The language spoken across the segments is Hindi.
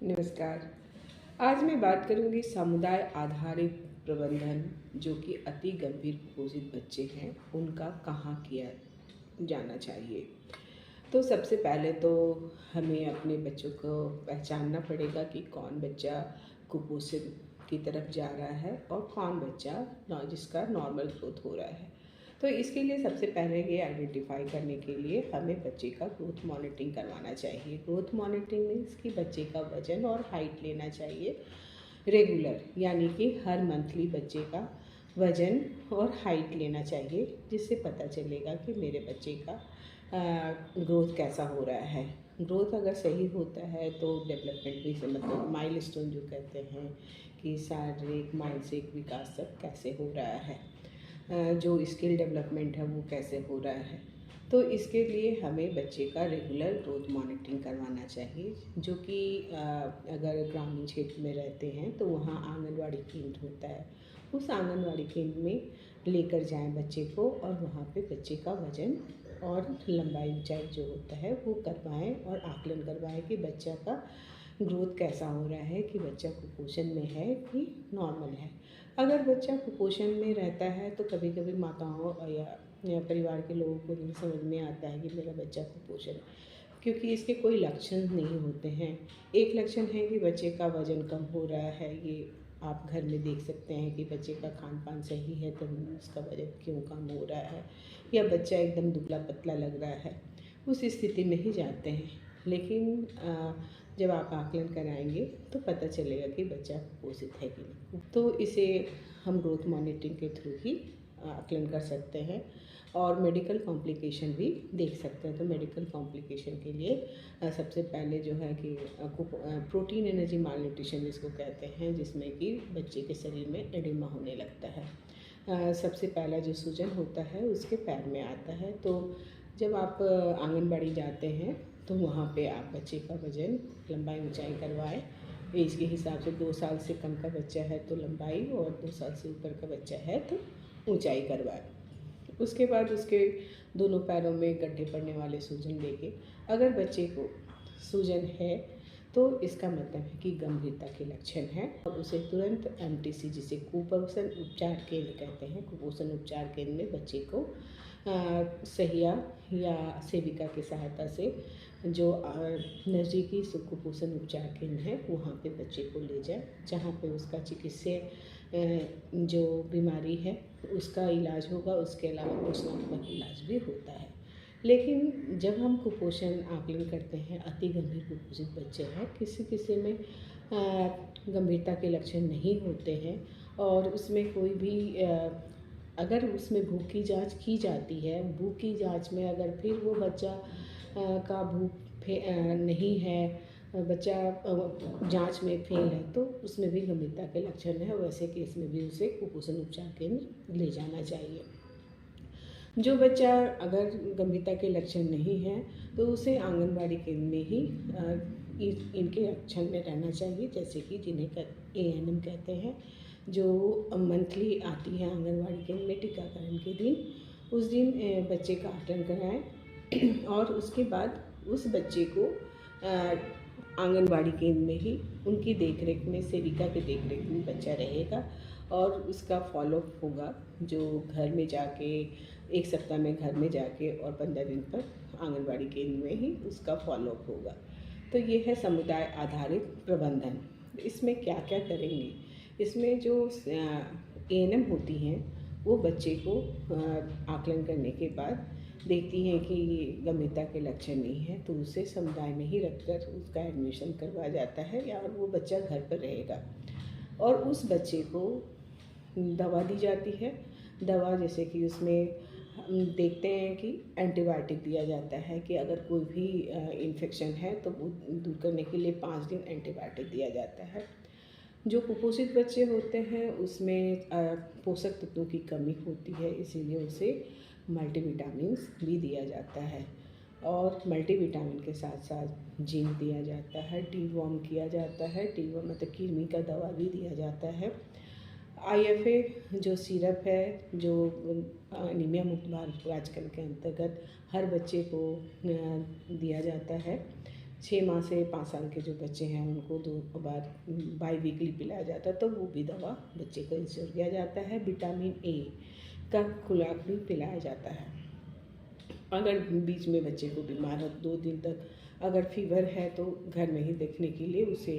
नमस्कार। आज मैं बात करूंगी समुदाय आधारित प्रबंधन जो कि अति गंभीर कुपोषित बच्चे हैं उनका कहाँ किया जाना चाहिए। तो सबसे पहले तो हमें अपने बच्चों को पहचानना पड़ेगा कि कौन बच्चा कुपोषित की तरफ जा रहा है और कौन बच्चा जिसका नॉर्मल ग्रोथ हो रहा है। तो इसके लिए सबसे पहले ये आइडेंटिफाई करने के लिए हमें बच्चे का ग्रोथ मॉनिटरिंग करवाना चाहिए। ग्रोथ मॉनिटरिंग मीन्स कि बच्चे का वजन और हाइट लेना चाहिए रेगुलर, यानी कि हर मंथली बच्चे का वजन और हाइट लेना चाहिए, जिससे पता चलेगा कि मेरे बच्चे का ग्रोथ कैसा हो रहा है। ग्रोथ अगर सही होता है तो डेवलपमेंट भी मतलब माइलस्टोन जो कहते हैं कि शारीरिक मानसिक विकास सब कैसे हो रहा है, जो स्किल डेवलपमेंट है वो कैसे हो रहा है। तो इसके लिए हमें बच्चे का रेगुलर ग्रोथ मॉनिटरिंग करवाना चाहिए, जो कि अगर ग्रामीण क्षेत्र में रहते हैं तो वहाँ आंगनवाड़ी केंद्र होता है। उस आंगनवाड़ी केंद्र में लेकर जाएं बच्चे को और वहाँ पे बच्चे का वज़न और लंबाई ऊंचाई जो होता है वो करवाएं और आकलन करवाएं कि बच्चा का ग्रोथ कैसा हो रहा है, कि बच्चा कुपोषण में है कि नॉर्मल है। अगर बच्चा कुपोषण में रहता है तो कभी कभी माताओं या परिवार के लोगों को नहीं समझ में आता है कि मेरा बच्चा कुपोषण, क्योंकि इसके कोई लक्षण नहीं होते हैं। एक लक्षण है कि बच्चे का वज़न कम हो रहा है, ये आप घर में देख सकते हैं कि बच्चे का खान पान सही है तभी उसका वज़न क्यों कम हो रहा है, या बच्चा एकदम दुबला पतला लग रहा है, उस स्थिति में ही जाते हैं। लेकिन जब आप आकलन कराएंगे तो पता चलेगा कि बच्चा कुपोषित है कि नहीं। तो इसे हम ग्रोथ मॉनिटरिंग के थ्रू ही आकलन कर सकते हैं और मेडिकल कॉम्प्लिकेशन भी देख सकते हैं। तो मेडिकल कॉम्प्लिकेशन के लिए सबसे पहले जो है कि प्रोटीन एनर्जी मालन्यूट्रिशन जिसको कहते हैं, जिसमें कि बच्चे के शरीर में एडिमा होने लगता है। सबसे पहला जो सूजन होता है उसके पैर में आता है। तो जब आप आंगनबाड़ी जाते हैं तो वहाँ पे आप बच्चे का वज़न लंबाई ऊंचाई करवाएं। एज के हिसाब से 2 साल से कम का बच्चा है तो लंबाई, और 2 साल से ऊपर का बच्चा है तो ऊंचाई करवाएं। उसके बाद उसके दोनों पैरों में गड्ढे पड़ने वाले सूजन लेके, अगर बच्चे को सूजन है तो इसका मतलब है कि गंभीरता के लक्षण हैं और उसे तुरंत एमटीसी जिसे कुपोषण उपचार केंद्र कहते हैं, कुपोषण उपचार केंद्र में बच्चे को सहिया या सेविका की सहायता से जो नज़दीकी कुपोषण उपचार केंद्र है वहाँ पे बच्चे को ले जाए, जहाँ पे उसका चिकित्सीय जो बीमारी है उसका इलाज होगा। उसके अलावा पोषणात्मक इलाज भी होता है। लेकिन जब हम कुपोषण आकलन करते हैं, अति गंभीर कुपोषित बच्चे हैं, किसी किसी में गंभीरता के लक्षण नहीं होते हैं और उसमें कोई भी अगर उसमें भूख की जांच की जाती है, भूख की जांच में अगर फिर वो बच्चा का भूख नहीं है, बच्चा जांच में फेल है, तो उसमें भी गंभीरता के लक्षण है। वैसे केस में भी उसे कुपोषण उपचार केंद्र ले जाना चाहिए। जो बच्चा अगर गंभीरता के लक्षण नहीं है तो उसे आंगनबाड़ी केंद्र में ही इनके लक्षण में रहना चाहिए, जैसे कि जिन्हें ANM कहते हैं, जो मंथली आती है आंगनबाड़ी केंद्र में टीकाकरण के दिन। उस दिन बच्चे का आकलन कराएं और उसके बाद उस बच्चे को आंगनबाड़ी केंद्र में ही उनकी देखरेख में, सेविका के देखरेख में बच्चा रहेगा और उसका फॉलोअप होगा, जो घर में जाके 1 सप्ताह में घर में जाके और 15 दिन पर आंगनबाड़ी केंद्र में ही उसका फॉलोअप होगा। तो ये है समुदाय आधारित प्रबंधन। इसमें क्या क्या करेंगे, इसमें जो ANM होती हैं वो बच्चे को आकलन करने के बाद देखती हैं कि ये गंभीरता के लक्षण नहीं है तो उसे समुदाय में ही रखकर उसका एडमिशन करवाया जाता है, या वो बच्चा घर पर रहेगा और उस बच्चे को दवा दी जाती है। दवा जैसे कि उसमें हम देखते हैं कि एंटीबायोटिक दिया जाता है कि अगर कोई भी इन्फेक्शन है तो वो दूर करने के लिए 5 दिन एंटीबायोटिक दिया जाता है। जो कुपोषित बच्चे होते हैं उसमें पोषक तत्वों की कमी होती है, इसीलिए उसे मल्टीविटामिन्स भी दिया जाता है और मल्टीविटामिन के साथ साथ जिंक दिया जाता है, डीवॉर्म किया जाता है। डीवॉर्म मतलब कृमि का दवा भी दिया जाता है। IFA जो सिरप है, जो एनीमिया मुक्त भारत कार्यक्रम के अंतर्गत हर बच्चे को दिया जाता है, 6 माह से 5 साल के जो बच्चे हैं उनको 2 बार बाई वीकली पिलाया जाता है, तो वो भी दवा बच्चे को इंश्योर किया जाता है। विटामिन ए का खुराक भी पिलाया जाता है। अगर बीच में बच्चे को बीमार हो 2 दिन तक अगर फीवर है तो घर में ही देखने के लिए उसे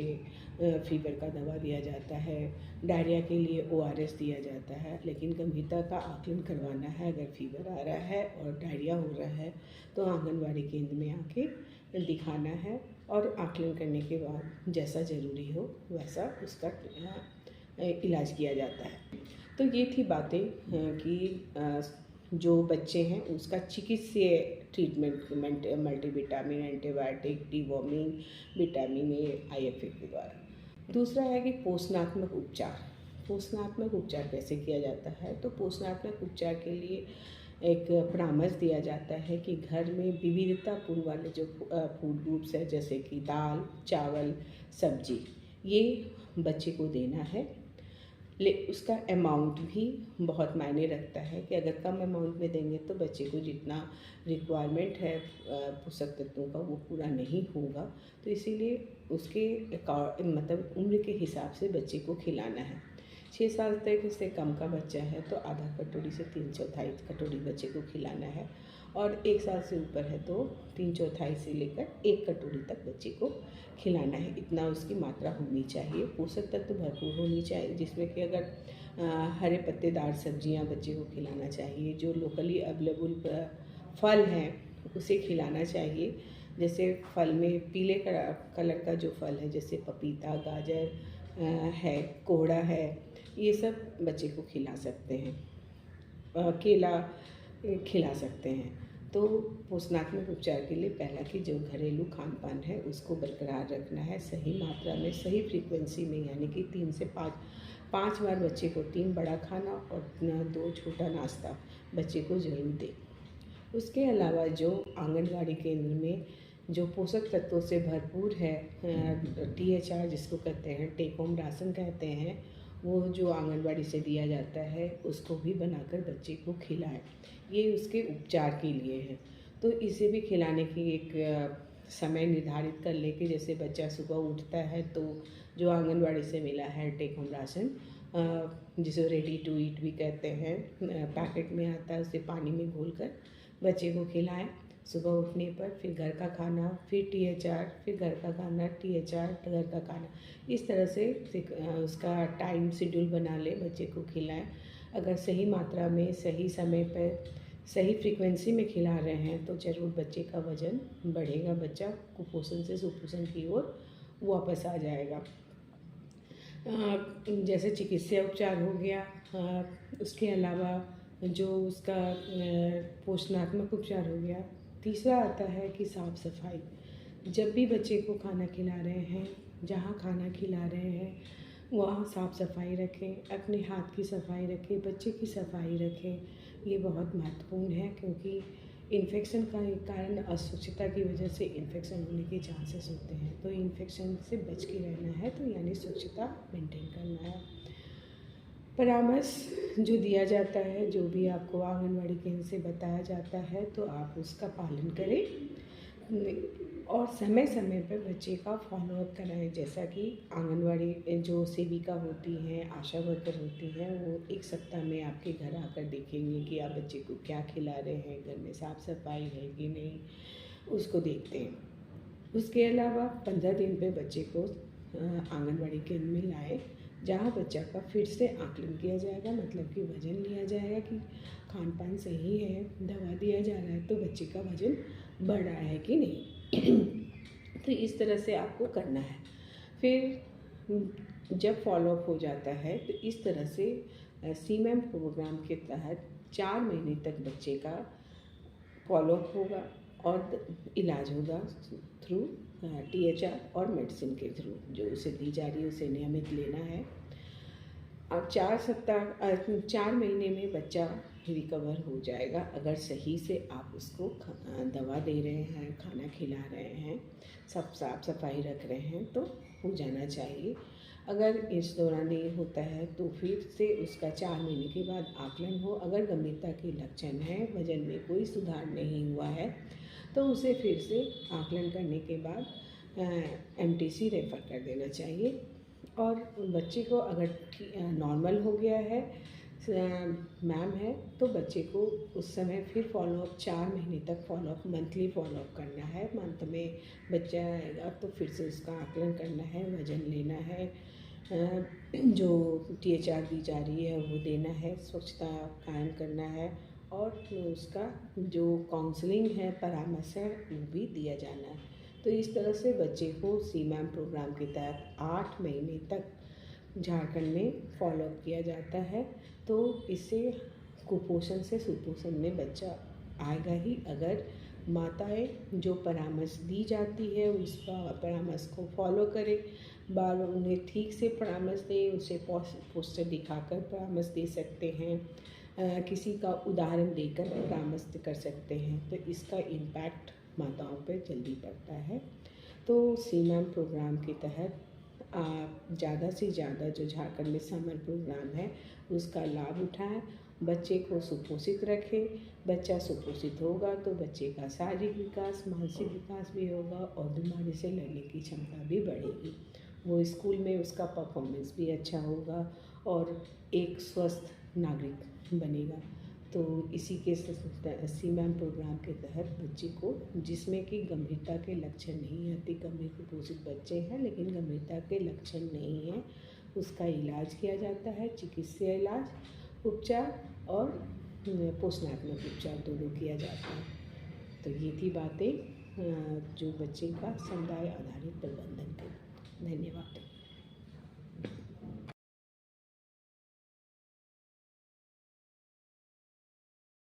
फीवर का दवा दिया जाता है। डायरिया के लिए ORS दिया जाता है, लेकिन गंभीरता का आकलन करवाना है। अगर फीवर आ रहा है और डायरिया हो रहा है तो आंगनवाड़ी केंद्र में आके दिखाना है और आकलन करने के बाद जैसा ज़रूरी हो वैसा उसका इलाज किया जाता है। तो ये थी बातें कि जो बच्चे हैं उसका चिकित्सीय treatment multivitamin, antibiotic, deworming, vitamin A, IFA के द्वारा। दूसरा है कि पोषणात्मक उपचार। पोषणात्मक उपचार कैसे किया जाता है? तो पोषणात्मक उपचार के लिए एक परामर्श दिया जाता है कि घर में विविधतापूर्ण वाले जो फूड ग्रुप्स है, जैसे कि दाल, चावल, सब्जी, ये बच्चे को देना है। उसका अमाउंट भी बहुत मायने रखता है कि अगर कम अमाउंट में देंगे तो बच्चे को जितना रिक्वायरमेंट है पोषक तत्वों का वो पूरा नहीं होगा, तो इसीलिए उसके मतलब उम्र के हिसाब से बच्चे को खिलाना है। 6 साल तक से कम का बच्चा है तो आधा कटोरी से 3/4 कटोरी बच्चे को खिलाना है, और 1 साल से ऊपर है तो 3/4 से लेकर 1 कटोरी तक बच्चे को खिलाना है। इतना उसकी मात्रा होनी चाहिए। पोषक तत्व भरपूर होनी चाहिए, जिसमें कि अगर हरे पत्तेदार सब्जियां बच्चे को खिलाना चाहिए। जो लोकली अवेलेबल फल हैं उसे खिलाना चाहिए। जैसे फल में पीले कलर का जो फल है, जैसे पपीता, गाजर है, कोहड़ा है, ये सब बच्चे को खिला सकते हैं। केला खिला सकते हैं। तो पोषणात्मक उपचार के लिए पहला कि जो घरेलू खान पान है उसको बरकरार रखना है, सही मात्रा में, सही फ्रीक्वेंसी में, यानी कि 3 से 5 बार बच्चे को 3 बड़ा खाना और 2 छोटा नाश्ता बच्चे को ज़रूर दें। उसके अलावा जो आंगनवाड़ी केंद्र में जो पोषक तत्वों से भरपूर है, THR जिसको कहते हैं, टेक होम राशन कहते हैं, वो जो आंगनवाड़ी से दिया जाता है उसको भी बनाकर बच्चे को खिलाएं। ये उसके उपचार के लिए है। तो इसे भी खिलाने की एक समय निर्धारित कर ले कि जैसे बच्चा सुबह उठता है तो जो आंगनवाड़ी से मिला है टेक होम राशन, जिसे रेडी टू ईट भी कहते हैं, पैकेट में आता है, उसे पानी में घोलकर बच्चे को खिलाएं। सुबह उठने पर फिर घर का खाना, फिर THR, फिर घर का खाना, THR, घर का खाना, इस तरह से उसका टाइम शेड्यूल बना ले, बच्चे को खिलाएं। अगर सही मात्रा में, सही समय पर, सही फ्रीक्वेंसी में खिला रहे हैं तो ज़रूर बच्चे का वज़न बढ़ेगा, बच्चा कुपोषण से सुपोषण की ओर वापस आ जाएगा। जैसे चिकित्सीय उपचार हो गया, उसके अलावा जो उसका पोषणात्मक उपचार हो गया। तीसरा आता है कि साफ़ सफाई। जब भी बच्चे को खाना खिला रहे हैं, जहाँ खाना खिला रहे हैं वहाँ साफ़ सफाई रखें, अपने हाथ की सफाई रखें, बच्चे की सफाई रखें। ये बहुत महत्वपूर्ण है, क्योंकि इन्फेक्शन का एक कारण अस्वच्छता की वजह से इन्फेक्शन होने के चांसेस होते हैं। तो इन्फेक्शन से बच के रहना है, तो यानी स्वच्छता मेंटेन करना है। परामर्श जो दिया जाता है, जो भी आपको आंगनवाड़ी केंद्र से बताया जाता है, तो आप उसका पालन करें और समय समय पर बच्चे का फॉलोअप कराएं। जैसा कि आंगनवाड़ी जो सेविका होती हैं, आशा वर्कर होती हैं, वो 1 सप्ताह में आपके घर आकर देखेंगे कि आप बच्चे को क्या खिला रहे हैं, घर में साफ़ सफाई है कि नहीं, उसको देखते हैं। उसके अलावा 15 दिन पे बच्चे को आंगनवाड़ी केंद्र में लाएं, जहाँ बच्चा का फिर से आकलन किया जाएगा, मतलब कि वज़न लिया जाएगा कि खान पान सही है, दवा दिया जा रहा है तो बच्चे का वज़न बढ़ रहा है कि नहीं। तो इस तरह से आपको करना है। फिर जब फॉलोअप हो जाता है तो इस तरह से CMAM प्रोग्राम के तहत 4 महीने तक बच्चे का फॉलोअप होगा और इलाज होगा थ्रू THR और मेडिसिन के थ्रू जो उसे दी जा रही है उसे नियमित लेना है। और 4 महीने में बच्चा रिकवर हो जाएगा, अगर सही से आप उसको दवा दे रहे हैं, खाना खिला रहे हैं, सब साफ सफाई रख रहे हैं तो हो जाना चाहिए। अगर इस दौरान नहीं होता है तो फिर से उसका 4 महीने के बाद आकलन हो। अगर गंभीरता के लक्षण हैं, वजन में कोई सुधार नहीं हुआ है, तो उसे फिर से आकलन करने के बाद एमटीसी रेफ़र कर देना चाहिए। और बच्चे को अगर नॉर्मल हो गया है, मैम है, तो बच्चे को उस समय फिर फॉलोअप 4 महीने तक फॉलोअप, मंथली फॉलोअप करना है। मंथ में बच्चा आएगा तो फिर से उसका आकलन करना है, वज़न लेना है, जो THR दी जा रही है वो देना है, स्वच्छता कायम करना है, और उसका जो काउंसलिंग है, परामर्श है, वो भी दिया जाना है। तो इस तरह से बच्चे को CMAM प्रोग्राम के तहत 8 महीने तक झारखंड में फॉलोअप किया जाता है। तो इससे कुपोषण से सुपोषण में बच्चा आएगा ही, अगर माताएं जो परामर्श दी जाती है उस परामर्श को फॉलो करें, बार बार उन्हें ठीक से परामर्श दें, उसे पोस्टर दिखाकर परामर्श दे सकते हैं, किसी का उदाहरण देकर परामर्श कर सकते हैं, तो इसका इम्पैक्ट माताओं पर जल्दी पड़ता है। तो CMAM प्रोग्राम के तहत आप ज़्यादा से ज़्यादा जो झारखंड में समर प्रोग्राम है उसका लाभ उठाएं, बच्चे को सुपोषित रखें। बच्चा सुपोषित होगा तो बच्चे का शारीरिक विकास, मानसिक विकास भी होगा और बीमारी से लड़ने की क्षमता भी बढ़ेगी। वो स्कूल में उसका परफॉर्मेंस भी अच्छा होगा और एक स्वस्थ नागरिक बनेगा। तो इसी के CMAM प्रोग्राम के तहत बच्चे को, जिसमें कि गंभीरता के लक्षण नहीं है, अति गंभीर कुपोषित बच्चे हैं लेकिन गंभीरता के लक्षण नहीं हैं, उसका इलाज किया जाता है। चिकित्सीय इलाज, उपचार और पोषणात्मक उपचार दोनों किया जाता है। तो ये थी बातें जो बच्चे का समुदाय आधारित प्रबंधन के। धन्यवाद।